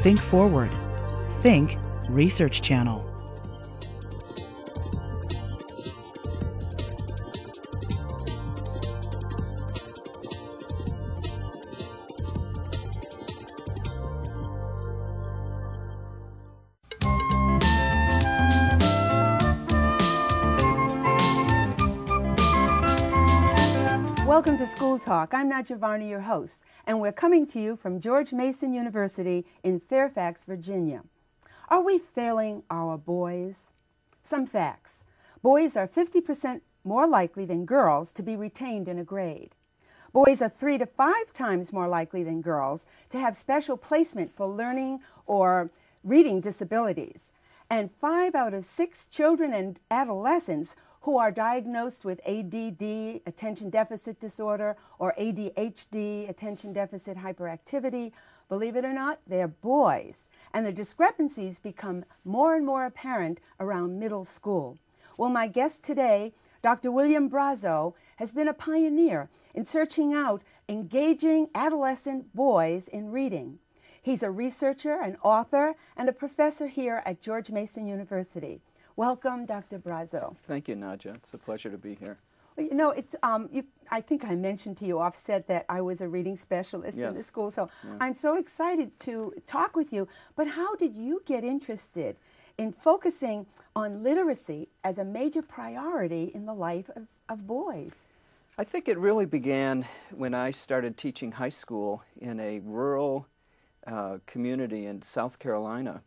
Think forward. Think Research Channel. Welcome to School Talk. I'm Nadjia Varney, your host, and we're coming to you from George Mason University in Fairfax, Virginia. Are we failing our boys? Some facts. Boys are 50% more likely than girls to be retained in a grade. Boys are 3 to 5 times more likely than girls to have special placement for learning or reading disabilities. And 5 out of 6 children and adolescents who are diagnosed with ADD, attention deficit disorder, or ADHD, attention deficit hyperactivity, believe it or not, they're boys. And the discrepancies become more and more apparent around middle school. Well, my guest today, Dr. William Brozo, has been a pioneer in searching out engaging adolescent boys in reading. He's a researcher, an author, and a professor here at George Mason University. Welcome, Dr. Brozo. Thank you, Nadjia. It's a pleasure to be here. Well, you know, I think I mentioned to you offset that I was a reading specialist in the school, so I'm so excited to talk with you. But how did you get interested in focusing on literacy as a major priority in the life of boys? I think it really began when I started teaching high school in a rural community in South Carolina.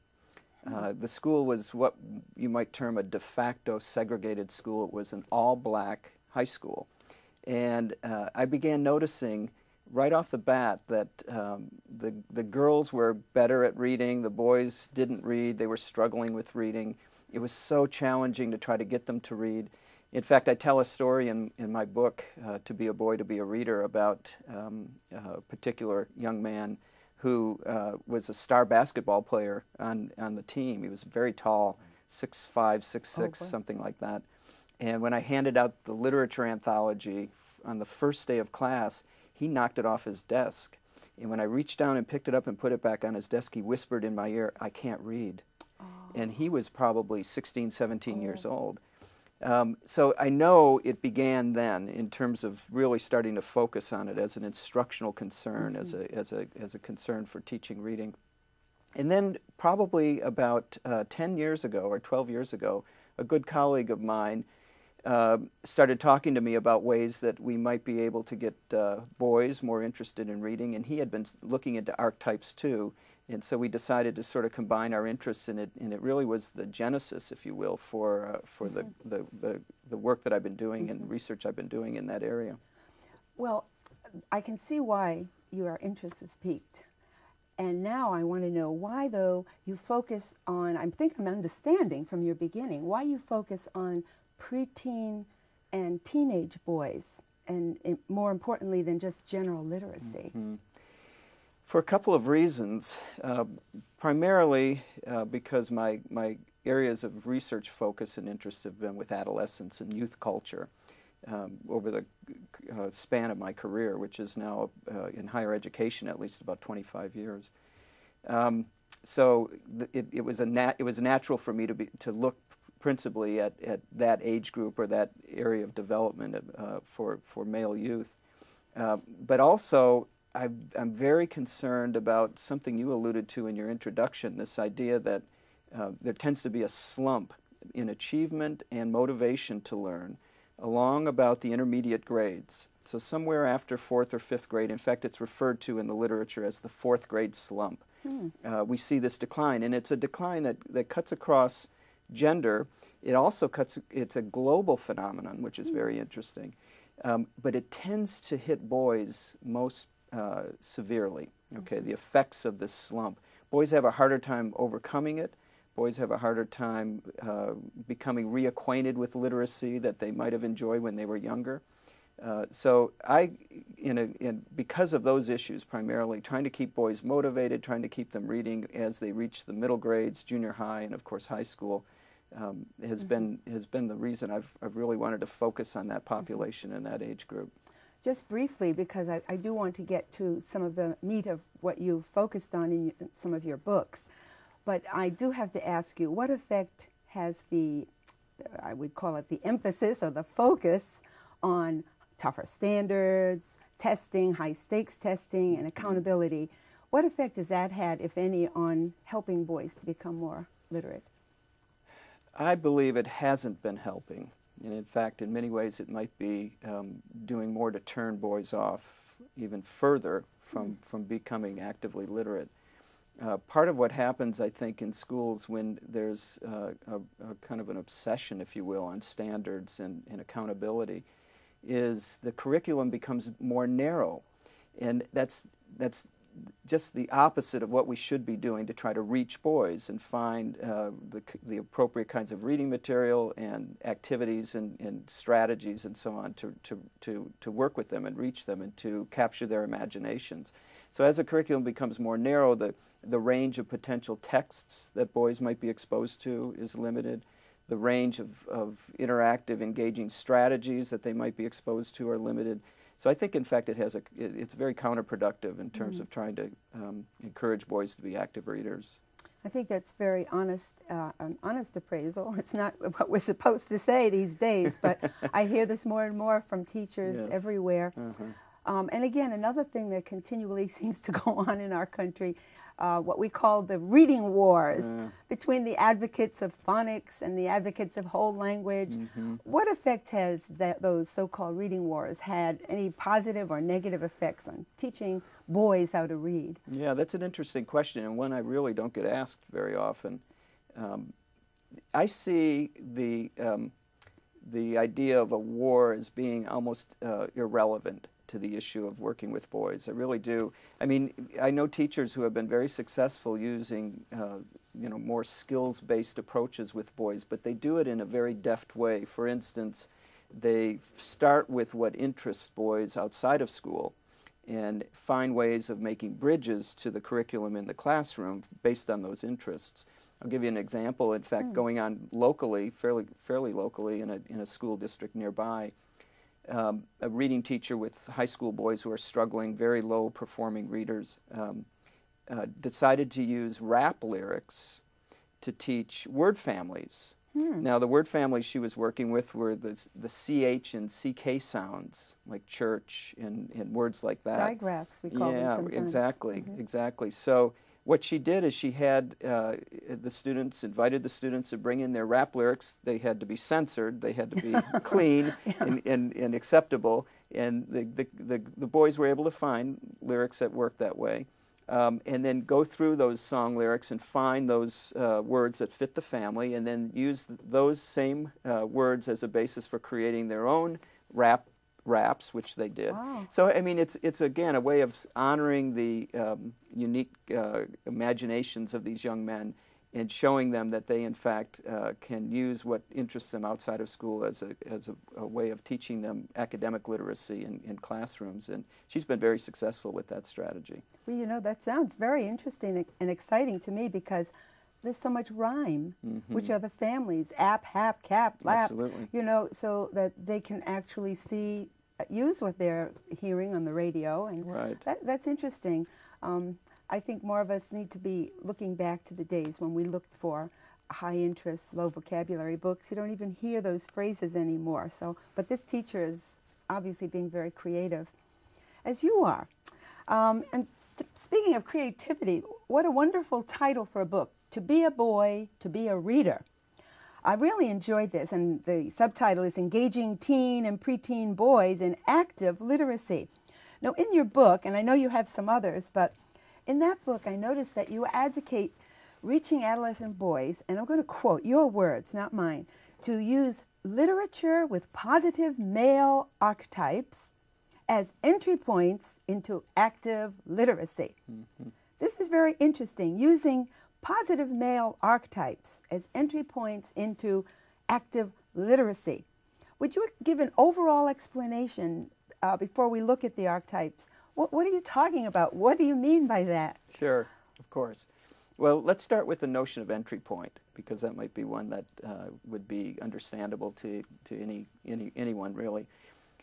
The school was what you might term a de facto segregated school. It was an all-black high school. And I began noticing right off the bat that the girls were better at reading, the boys didn't read, they were struggling with reading. It was so challenging to try to get them to read. In fact, I tell a story in my book, To Be a Boy, to Be a Reader, about a particular young man who was a star basketball player on the team. He was very tall, 6'5", 6'6", something like that. And when I handed out the literature anthology on the first day of class, he knocked it off his desk. And when I reached down and picked it up and put it back on his desk, he whispered in my ear, "I can't read." And he was probably 16, 17 years old. So I know it began then in terms of really starting to focus on it as an instructional concern, as a concern for teaching reading. And then probably about 10 years ago or 12 years ago, a good colleague of mine started talking to me about ways that we might be able to get boys more interested in reading, and he had been looking into archetypes too. And so we decided to sort of combine our interests in it, and it really was the genesis, if you will, for the work that I've been doing and research I've been doing in that area. Well, I can see why your interest was piqued. And now I want to know why, though, you focus on, I think I'm understanding from your beginning, why you focus on preteen and teenage boys, and more importantly than just general literacy. For a couple of reasons, primarily because my areas of research focus and interest have been with adolescents and youth culture over the span of my career, which is now in higher education at least about 25 years. So it was natural for me to look principally at that age group or that area of development for male youth, but also I'm very concerned about something you alluded to in your introduction, this idea that there tends to be a slump in achievement and motivation to learn along about the intermediate grades. So somewhere after 4th or 5th grade, in fact it's referred to in the literature as the 4th grade slump. We see this decline, and it's a decline that cuts across gender. It also it's a global phenomenon, which is very interesting. But it tends to hit boys most severely, the effects of this slump. Boys have a harder time overcoming it. Boys have a harder time becoming reacquainted with literacy that they might have enjoyed when they were younger. So because of those issues primarily, trying to keep boys motivated, trying to keep them reading as they reach the middle grades, junior high, and of course high school, has been the reason I've really wanted to focus on that population and that age group. Just briefly, because I do want to get to some of the meat of what you've focused on in some of your books, but I do have to ask you, what effect has the, I would call it the emphasis or the focus on tougher standards, testing, high-stakes testing, and accountability, what effect has that had, if any, on helping boys to become more literate? I believe it hasn't been helping. And in fact, in many ways, it might be doing more to turn boys off even further from becoming actively literate. Part of what happens, I think, in schools when there's a kind of an obsession, if you will, on standards and accountability, is the curriculum becomes more narrow. And that's just the opposite of what we should be doing to try to reach boys and find the appropriate kinds of reading material and activities and strategies and so on to work with them and reach them and to capture their imaginations. So as the curriculum becomes more narrow, the range of potential texts that boys might be exposed to is limited. The range of interactive, engaging strategies that they might be exposed to are limited. So I think, in fact, it's very counterproductive in terms of trying to encourage boys to be active readers. I think that's very honest, an honest appraisal. It's not what we're supposed to say these days, but I hear this more and more from teachers everywhere. And again, another thing that continually seems to go on in our country, what we call the reading wars between the advocates of phonics and the advocates of whole language. What effect has those so-called reading wars had? Any positive or negative effects on teaching boys how to read? Yeah, that's an interesting question, and one I really don't get asked very often. I see the idea of a war as being almost irrelevant to the issue of working with boys. I really do. I mean, I know teachers who have been very successful using more skills-based approaches with boys, but they do it in a very deft way. For instance, they start with what interests boys outside of school and find ways of making bridges to the curriculum in the classroom based on those interests. I'll give you an example. In fact, going on locally, fairly locally in a school district nearby, a reading teacher with high school boys who are struggling, very low-performing readers, decided to use rap lyrics to teach word families. Now, the word families she was working with were the CH and CK sounds, like church and words like that. Digraphs, we call them sometimes. Yeah, exactly, exactly. So what she did is she had invited the students to bring in their rap lyrics. They had to be censored. They had to be clean and acceptable. And the boys were able to find lyrics that worked that way. And then go through those song lyrics and find those words that fit the family, and then use those same words as a basis for creating their own raps, which they did. Wow. So, I mean, it's again a way of honoring the unique imaginations of these young men and showing them that they, in fact, can use what interests them outside of school as a way of teaching them academic literacy in classrooms. And she's been very successful with that strategy. Well, you know, that sounds very interesting and exciting to me because there's so much rhyme, which are the families, ap, hap, cap, lap, Absolutely. you know, so that they can actually use what they're hearing on the radio. And Right. That's interesting. I think more of us need to be looking back to the days when we looked for high-interest, low-vocabulary books. You don't even hear those phrases anymore. So, but this teacher is obviously being very creative, as you are. And speaking of creativity, what a wonderful title for a book, To Be a Boy, To Be a Reader. I really enjoyed this, and the subtitle is Engaging Teen and Preteen Boys in Active Literacy. Now, in your book, and I know you have some others, but in that book, I noticed that you advocate reaching adolescent boys, and I'm going to quote your words, not mine, to use literature with positive male archetypes as entry points into active literacy. This is very interesting, using positive male archetypes as entry points into active literacy. Would you give an overall explanation before we look at the archetypes? What are you talking about? What do you mean by that? Sure, of course. Well, let's start with the notion of entry point, because that might be one that would be understandable to anyone, really.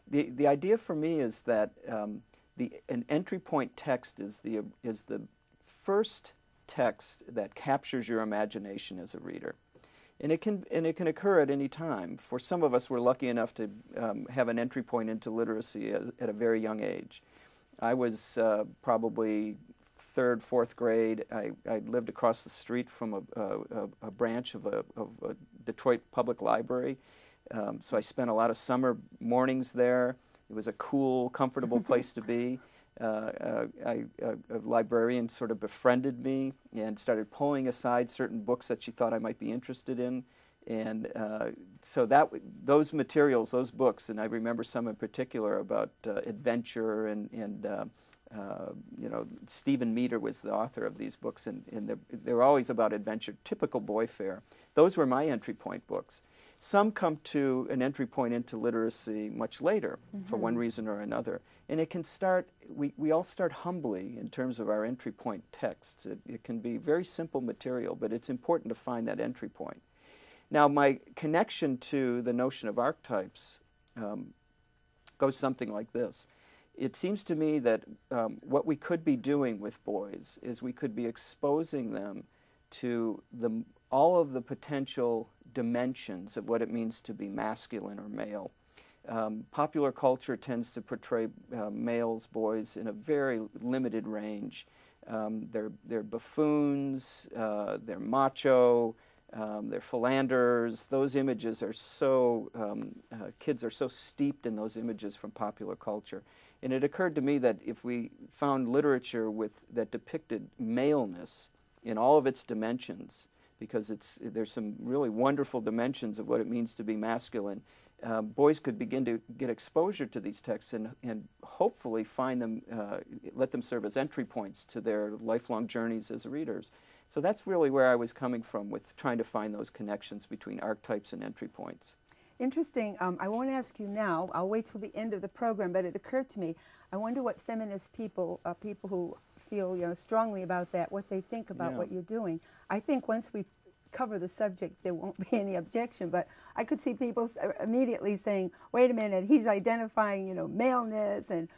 The idea for me is that an entry point text is the first text that captures your imagination as a reader. And it can occur at any time. For some of us, we're lucky enough to have an entry point into literacy at a very young age. I was probably third, fourth grade. I lived across the street from a branch of a Detroit Public Library. So I spent a lot of summer mornings there. It was a cool, comfortable place to be. A librarian sort of befriended me and started pulling aside certain books that she thought I might be interested in. And so those materials, those books, and I remember some in particular about adventure and you know, Stephen Meter was the author of these books, and they were always about adventure, typical boy fare. Those were my entry point books. Some come to an entry point into literacy much later, for one reason or another. And it can start, we all start humbly in terms of our entry point texts. It can be very simple material, but it's important to find that entry point. Now, my connection to the notion of archetypes goes something like this. It seems to me that what we could be doing with boys is we could be exposing them to all of the potential dimensions of what it means to be masculine or male. Popular culture tends to portray males, boys, in a very limited range. They're buffoons, they're macho, they're philanderers. Those images are so, kids are so steeped in those images from popular culture. And it occurred to me that if we found literature that depicted maleness in all of its dimensions, because there's some really wonderful dimensions of what it means to be masculine, boys could begin to get exposure to these texts and hopefully find them, let them serve as entry points to their lifelong journeys as readers. So that's really where I was coming from with trying to find those connections between archetypes and entry points. Interesting. I won't ask you now. I'll wait till the end of the program, but it occurred to me, I wonder what feminist people, people who feel strongly about that, what they think about what you're doing. I think once we cover the subject, there won't be any objection, but I could see people immediately saying, wait a minute, he's identifying, maleness, and,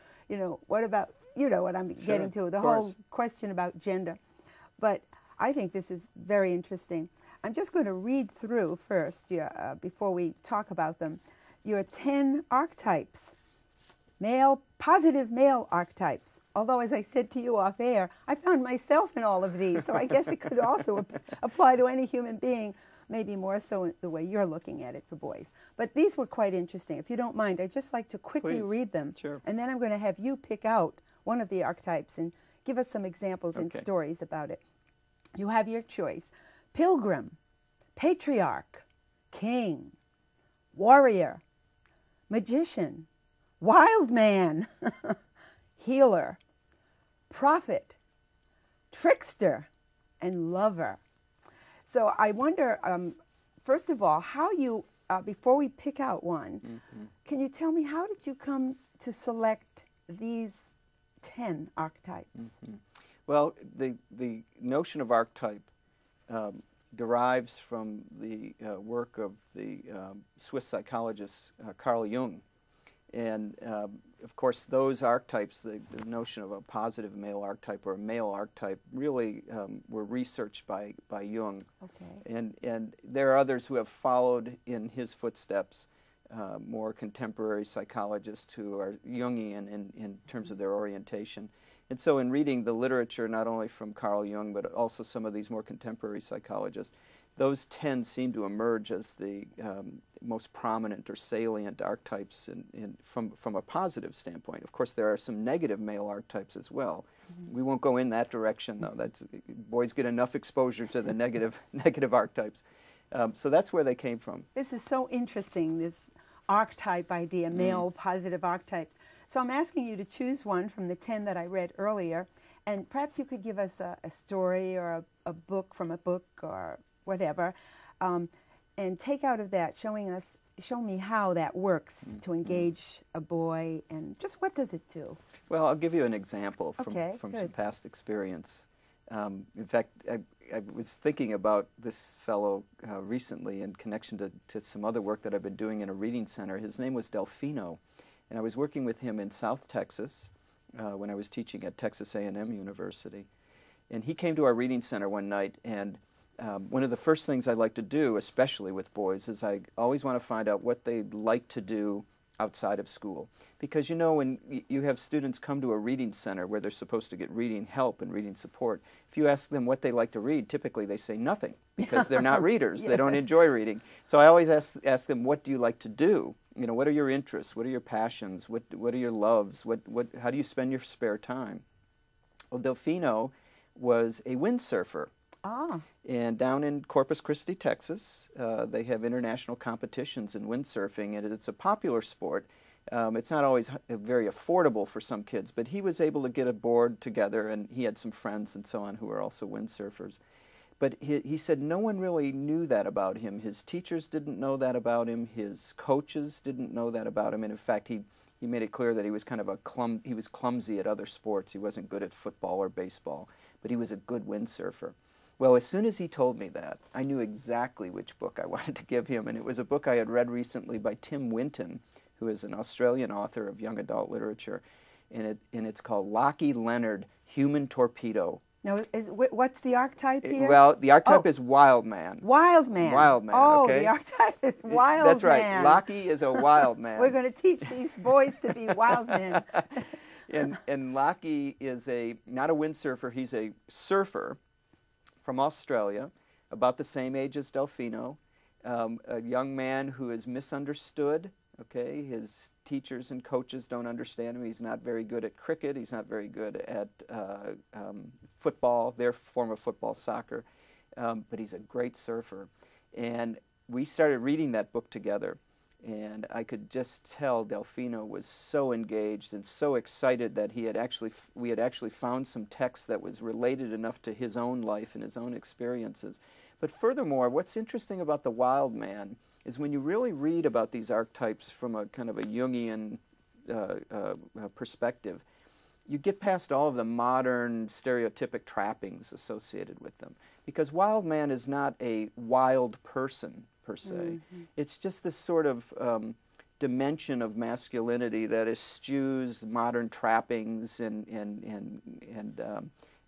what about, what I'm getting to, the whole question about gender. But I think this is very interesting. I'm just going to read through first, before we talk about them, your 10 archetypes, positive male archetypes. Although, as I said to you off air, I found myself in all of these, so I guess it could also apply to any human being, maybe more so the way you're looking at it for boys. But these were quite interesting. If you don't mind, I'd just like to quickly read them. Sure. And then I'm going to have you pick out one of the archetypes and give us some examples and stories about it. You have your choice. Pilgrim, patriarch, king, warrior, magician, wild man, healer, prophet, trickster, and lover. So I wonder, first of all, how you, before we pick out one, can you tell me how did you come to select these 10 archetypes? Well, the notion of archetype derives from the work of the Swiss psychologist Carl Jung. And of course, those archetypes, the notion of a positive male archetype or a male archetype, really were researched by Jung. And there are others who have followed in his footsteps, more contemporary psychologists who are Jungian in terms of their orientation. And so in reading the literature, not only from Carl Jung, but also some of these more contemporary psychologists, those 10 seem to emerge as the most prominent or salient archetypes from a positive standpoint. Of course, there are some negative male archetypes as well. We won't go in that direction, though. Boys get enough exposure to the negative archetypes. So that's where they came from. This is so interesting, this archetype idea, male positive archetypes. So I'm asking you to choose one from the 10 that I read earlier, and perhaps you could give us a story or a book from a book or whatever, and take out of that show me how that works to engage a boy, and just what does it do? Well, I'll give you an example from some past experience. In fact, I was thinking about this fellow recently in connection to some other work that I've been doing in a reading center. His name was Delfino, And I was working with him in South Texas when I was teaching at Texas A&M University. And he came to our reading center one night, and one of the first things I like to do, especially with boys, is I always want to find out what they like to do outside of school. Because you know, when you have students come to a reading center where they're supposed to get reading help and reading support, if you ask them what they like to read, typically they say nothing, because they're not readers. Yes. They don't enjoy reading. So I always ask them, what do you like to do? You know, what are your interests? What are your passions? What are your loves? How do you spend your spare time? Well, Delfino was a windsurfer. Ah. And down in Corpus Christi, Texas, they have international competitions in windsurfing, and it's a popular sport. It's not always very affordable for some kids, but he was able to get a board together, and he had some friends and so on who were also windsurfers. But he said no one really knew that about him. His teachers didn't know that about him. His coaches didn't know that about him. And in fact, he made it clear that he was kind of he was clumsy at other sports. He wasn't good at football or baseball, but he was a good windsurfer. Well, as soon as he told me that, I knew exactly which book I wanted to give him, and it was a book I had read recently by Tim Winton, who is an Australian author of young adult literature, and it's called Lockie Leonard, Human Torpedo. Now, what's the archetype here? Well, the archetype is wild man. Wild man. Wild man, Oh, okay? the archetype is wild man. That's right. Lockie is a wild man. We're going to teach these boys to be wild men. And Lockie is not a windsurfer, he's a surfer from Australia, about the same age as Delfino, a young man who is misunderstood. Okay, his teachers and coaches don't understand him. He's not very good at cricket. He's not very good at football, their form of football, soccer, but he's a great surfer. And we started reading that book together, and I could just tell Delfino was so engaged and so excited that we had actually found some text that was related enough to his own life and his own experiences. But furthermore, what's interesting about the wild man is when you really read about these archetypes from a kind of a Jungian perspective, you get past all of the modern stereotypic trappings associated with them. Because wild man is not a wild person, per se. Mm-hmm. It's just this sort of dimension of masculinity that eschews modern trappings and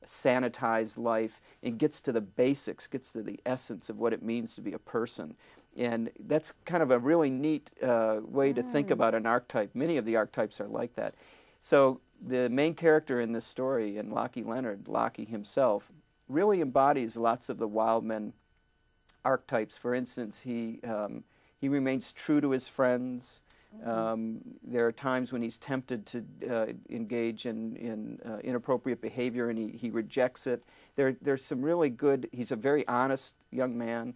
sanitized life, and gets to the basics, gets to the essence of what it means to be a person. And that's kind of a really neat way to think about an archetype. Many of the archetypes are like that. So the main character in this story, in Lockie Leonard, Lockie himself, really embodies lots of the wild men archetypes. For instance, he remains true to his friends. There are times when he's tempted to engage in inappropriate behavior, and he rejects it. There's some really good, he's a very honest young man,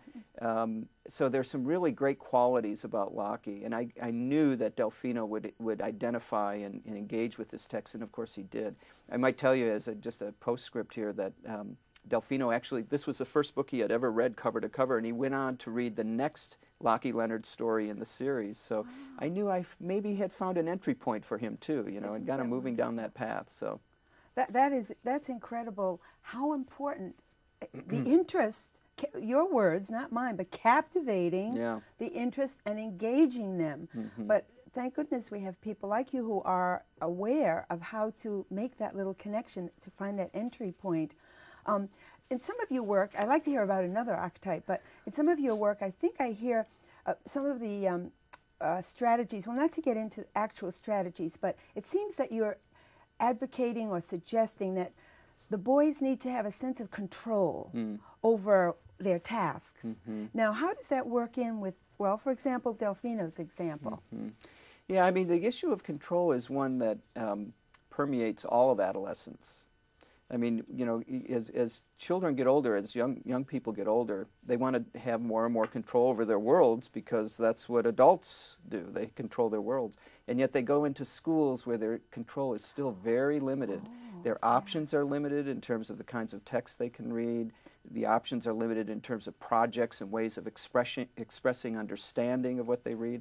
so there's some really great qualities about Lockie, and I knew that Delfino would identify and engage with this text, and of course he did. I might tell you as just a postscript here that Delfino actually, this was the first book he had ever read cover to cover, and he went on to read the next Lockie Leonard story in the series. So wow. I knew I maybe had found an entry point for him too, you know, and got him moving down that path. So that's incredible. How important the interest, your words, not mine, but captivating the interest and engaging them. Mm-hmm. But thank goodness we have people like you who are aware of how to make that little connection to find that entry point. In some of your work, I'd like to hear about another archetype, but in some of your work, I think I hear some of the strategies, well, not to get into actual strategies, but it seems that you're advocating or suggesting that the boys need to have a sense of control over their tasks. Mm-hmm. Now, how does that work in with, well, for example, Delfino's example? Mm-hmm. Yeah, I mean, the issue of control is one that permeates all of adolescence. I mean, you know, as children get older, as young people get older, they want to have more and more control over their worlds because that's what adults do. They control their worlds. And yet they go into schools where their control is still very limited. Their options are limited in terms of the kinds of text they can read. The options are limited in terms of projects and ways of expressing understanding of what they read.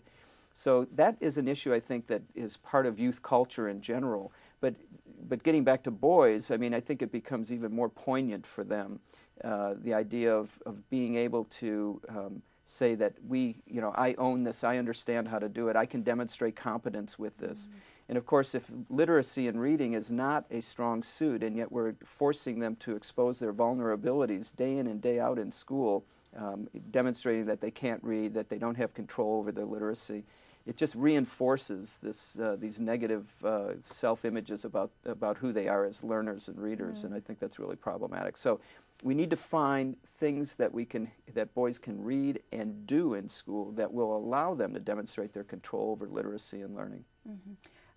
So that is an issue, I think, that is part of youth culture in general. But getting back to boys, I mean, I think it becomes even more poignant for them. The idea of being able to say that I own this, I understand how to do it, I can demonstrate competence with this. And of course, if literacy and reading is not a strong suit, and yet we're forcing them to expose their vulnerabilities day in and day out in school, demonstrating that they can't read, that they don't have control over their literacy, it just reinforces these negative self-images about who they are as learners and readers, and I think that's really problematic. So we need to find things that boys can read and do in school that will allow them to demonstrate their control over literacy and learning.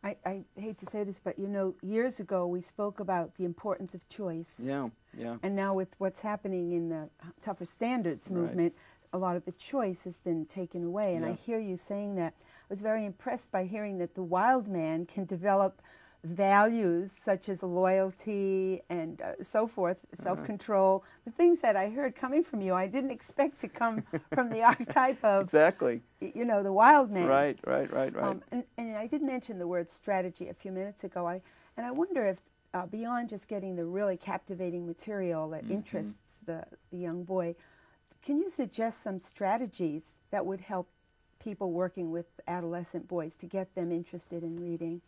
I hate to say this, but years ago we spoke about the importance of choice. Yeah, yeah. And now with what's happening in the tougher standards movement, a lot of the choice has been taken away. And I hear you saying that. I was very impressed by hearing that the wild man can develop values such as loyalty and so forth, self-control, the things that I heard coming from you. I didn't expect to come from the archetype of, exactly, the wild man. Right. And I did mention the word strategy a few minutes ago. And I wonder if beyond just getting the really captivating material that interests the young boy, can you suggest some strategies that would help people working with adolescent boys to get them interested in reading?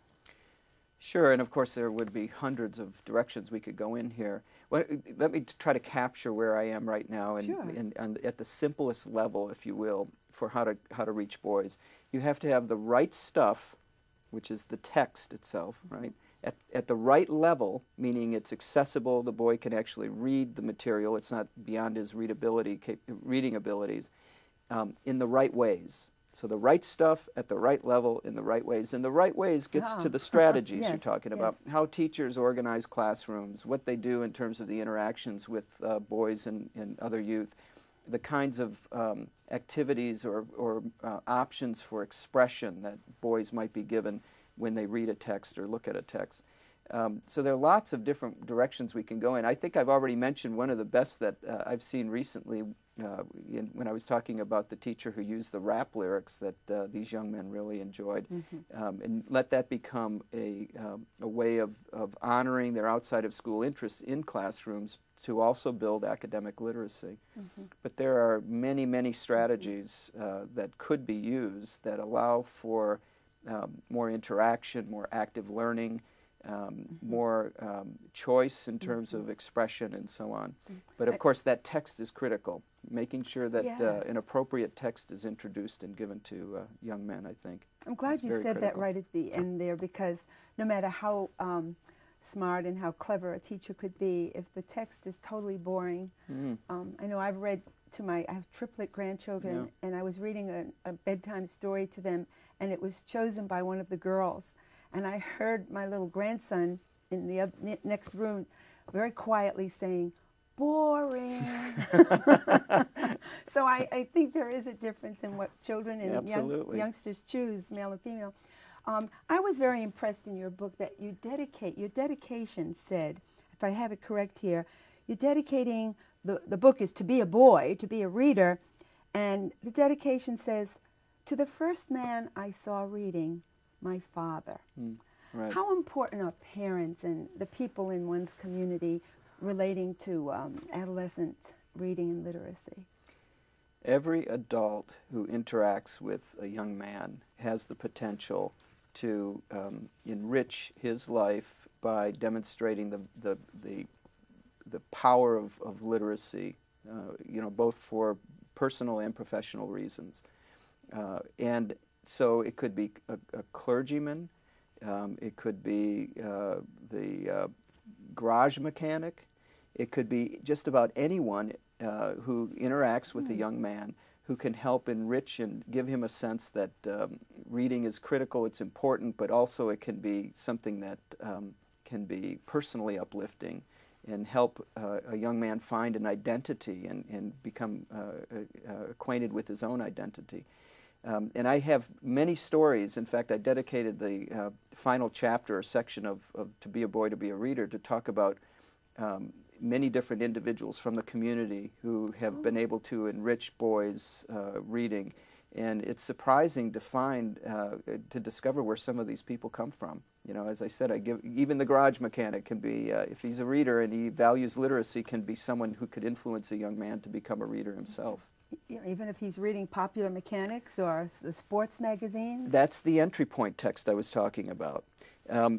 Sure, and of course there would be hundreds of directions we could go in here. Well, let me try to capture where I am right now, and at the simplest level, if you will, for how to reach boys. You have to have the right stuff, which is the text itself, right? At the right level, meaning it's accessible, the boy can actually read the material, it's not beyond his reading abilities, in the right ways. So the right stuff at the right level in the right ways. And the right ways gets to the strategies you're talking about, how teachers organize classrooms, what they do in terms of the interactions with boys and other youth, the kinds of activities or options for expression that boys might be given when they read a text or look at a text. So there are lots of different directions we can go in. I think I've already mentioned one of the best that I've seen recently when I was talking about the teacher who used the rap lyrics that these young men really enjoyed, and let that become a way of honoring their outside of school interests in classrooms to also build academic literacy. But there are many, many strategies that could be used that allow for more interaction, more active learning, more choice in terms of expression and so on. But of course that text is critical, making sure that an appropriate text is introduced and given to young men, I think. I'm glad you said that right at the end there, because no matter how smart and how clever a teacher could be, if the text is totally boring, I know I've read I have triplet grandchildren, and I was reading a bedtime story to them, and it was chosen by one of the girls. And I heard my little grandson in the next room very quietly saying, "Boring." So I think there is a difference in what children and youngsters choose, male and female. I was very impressed in your book that your dedication said, if I have it correct here, you're dedicating, the book is to be a boy, to be a reader, and the dedication says, "To the first man I saw reading, my father." Right. How important are parents and the people in one's community relating to adolescent reading and literacy? Every adult who interacts with a young man has the potential to enrich his life by demonstrating the power of literacy, both for personal and professional reasons. And so it could be a clergyman, it could be the garage mechanic, it could be just about anyone who interacts with a young man who can help enrich and give him a sense that reading is critical, it's important, but also it can be something that can be personally uplifting and help a young man find an identity and become acquainted with his own identity. And I have many stories. In fact, I dedicated the final chapter or section of To Be a Boy, to Be a Reader to talk about many different individuals from the community who have been able to enrich boys' reading. And it's surprising to find, to discover where some of these people come from. As I said, even the garage mechanic can be, if he's a reader and he values literacy, can be someone who could influence a young man to become a reader himself. Even if he's reading Popular Mechanics or the sports magazines? That's the entry point text I was talking about.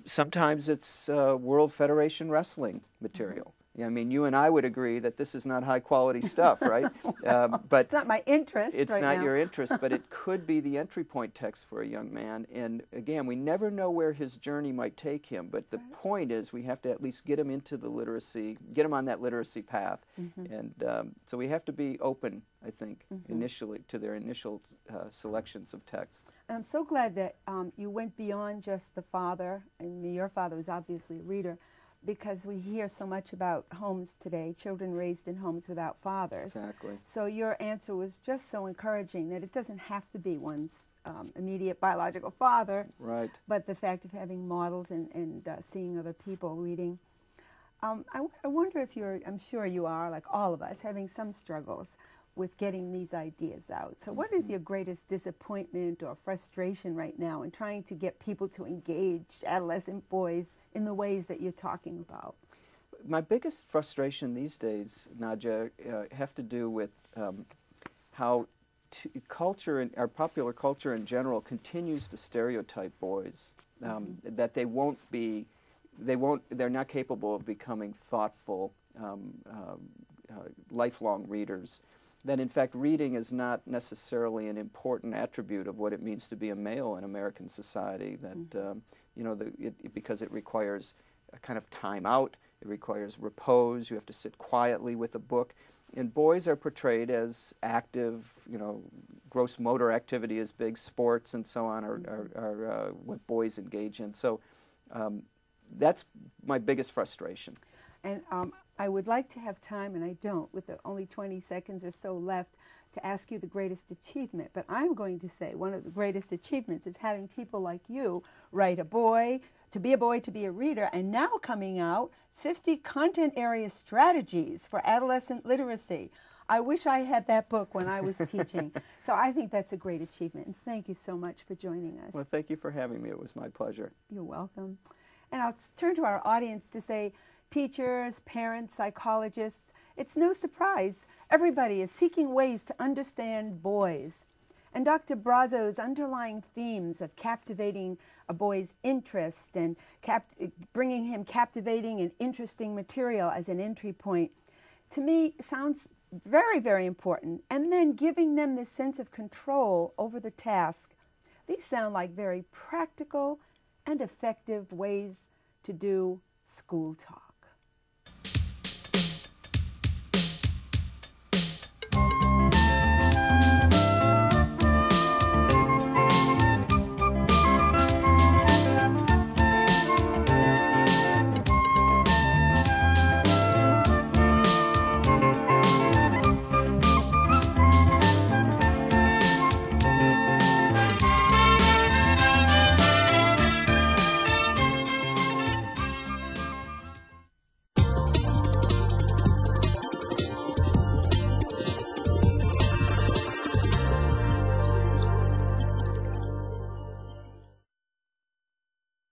Sometimes it's World Federation Wrestling material. I mean, you and I would agree that this is not high quality stuff, right? But it's not my interest. It's right not now. your interest, but it could be the entry point text for a young man. And again, we never know where his journey might take him. But the point is, we have to at least get him into the literacy, get him on that literacy path. And so we have to be open, I think, initially to their initial selections of text. And I'm so glad that you went beyond just the father, and your father was obviously a reader, because we hear so much about homes today, children raised in homes without fathers. Exactly. So your answer was just so encouraging that it doesn't have to be one's immediate biological father, Right. but the fact of having models and seeing other people reading. I wonder if you're, I'm sure you are, like all of us, having some struggles with getting these ideas out. So what is your greatest disappointment or frustration right now in trying to get people to engage adolescent boys in the ways that you're talking about? My biggest frustration these days, Nadjia, have to do with how culture, and our popular culture in general, continues to stereotype boys, that they won't be, they're not capable of becoming thoughtful, lifelong readers. That in fact reading is not necessarily an important attribute of what it means to be a male in American society. That you know, because it requires a kind of time out, it requires repose. You have to sit quietly with a book, and boys are portrayed as active. You know, gross motor activity is big. Sports and so on are what boys engage in. So that's my biggest frustration. And I would like to have time, and I don't, with the only 20 seconds or so left, to ask you the greatest achievement. But I'm going to say one of the greatest achievements is having people like you write a boy, to be a reader, and now coming out 50 content area strategies for adolescent literacy. I wish I had that book when I was teaching. So I think that's a great achievement. And thank you so much for joining us. Well, thank you for having me. It was my pleasure. You're welcome. And I'll turn to our audience to say, teachers, parents, psychologists, it's no surprise. Everybody is seeking ways to understand boys. And Dr. Brozo's underlying themes of captivating a boy's interest and bringing him captivating and interesting material as an entry point, to me sounds very, very important. And then giving them this sense of control over the task. These sound like very practical and effective ways to do school talk.